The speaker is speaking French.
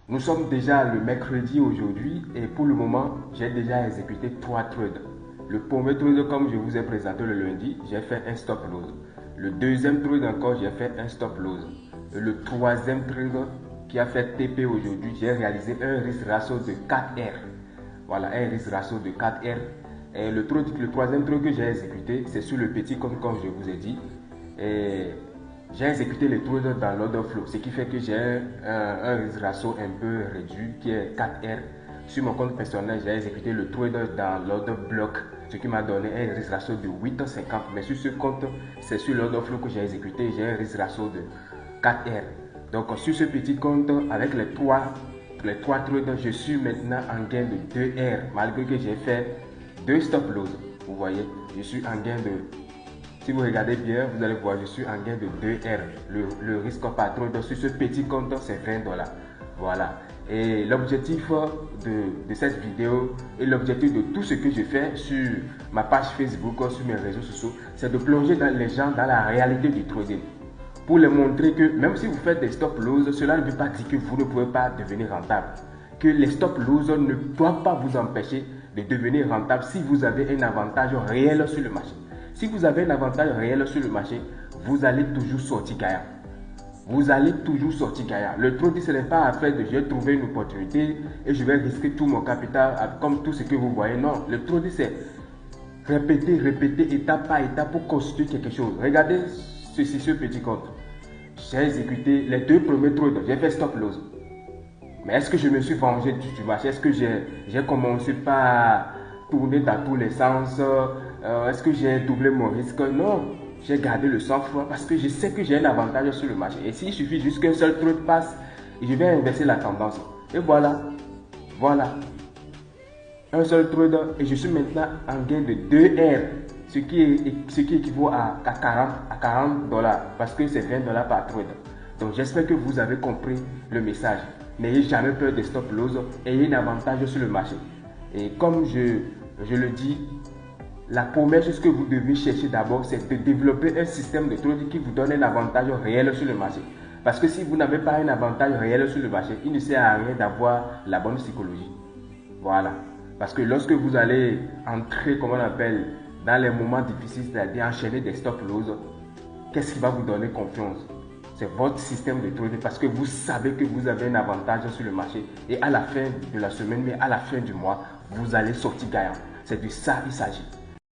Nous sommes déjà le mercredi aujourd'hui et pour le moment, j'ai déjà exécuté 3 trades. Le premier trade, comme je vous ai présenté le lundi, j'ai fait un stop loss. Le deuxième trade encore, j'ai fait un stop loss. Et le troisième trade qui a fait TP aujourd'hui, j'ai réalisé un risque ratio de 4R. Voilà, un risque ratio de 4R. Et le troisième trade que j'ai exécuté, c'est sur le petit compte comme je vous ai dit. Et j'ai exécuté les trades dans l'order flow, ce qui fait que j'ai un risque ratio un peu réduit qui est 4R. Sur mon compte personnel, j'ai exécuté le trade dans l'order block, ce qui m'a donné un risque ratio de 8,50. Mais sur ce compte, c'est sur l'order flow que j'ai exécuté, j'ai un risque ratio de 4R. Donc sur ce petit compte, avec les trois trades, je suis maintenant en gain de 2R, malgré que j'ai fait 2 stop loss. Vous voyez, je suis en gain de... Si vous regardez bien, vous allez voir, je suis en gain de 2R. Le risque par trade sur ce petit compte, c'est 20 $. Voilà. Et l'objectif de cette vidéo et l'objectif de tout ce que je fais sur ma page Facebook, sur mes réseaux sociaux, c'est de plonger les gens dans la réalité du trading. Pour les montrer que même si vous faites des stop loss, cela ne veut pas dire que vous ne pouvez pas devenir rentable. Que les stop loss ne doivent pas vous empêcher de devenir rentable si vous avez un avantage réel sur le marché. Si vous avez un avantage réel sur le marché, vous allez toujours sortir gagnant. Vous allez toujours sortir gagnant. Le trading, ce n'est pas affaire de j'ai trouvé une opportunité et je vais risquer tout mon capital comme tout ce que vous voyez. Non, le trading, c'est répéter étape par étape pour construire quelque chose. Regardez ce petit compte. J'ai exécuté les 2 premiers trades, j'ai fait stop loss. Mais est-ce que je me suis vengé du marché? Est-ce que j'ai commencé par tourner dans tous les sens? Est-ce que j'ai doublé mon risque? Non, j'ai gardé le sang-froid parce que je sais que j'ai un avantage sur le marché. Et s'il suffit juste qu'un seul trade passe, je vais inverser la tendance. Et voilà, un seul trade et je suis maintenant en gain de 2R, ce qui équivaut à 40 $, parce que c'est 20 $ par trade. Donc j'espère que vous avez compris le message. N'ayez jamais peur des stop loss, ayez un avantage sur le marché. Et comme je le dis, la première chose que vous devez chercher d'abord, c'est de développer un système de trading qui vous donne un avantage réel sur le marché. Parce que si vous n'avez pas un avantage réel sur le marché, il ne sert à rien d'avoir la bonne psychologie. Voilà. Parce que lorsque vous allez entrer, comme on appelle, dans les moments difficiles, c'est-à-dire enchaîner des stop loss, qu'est-ce qui va vous donner confiance? C'est votre système de trading parce que vous savez que vous avez un avantage sur le marché et à la fin de la semaine, mais à la fin du mois, vous allez sortir gagnant. C'est de ça qu'il s'agit.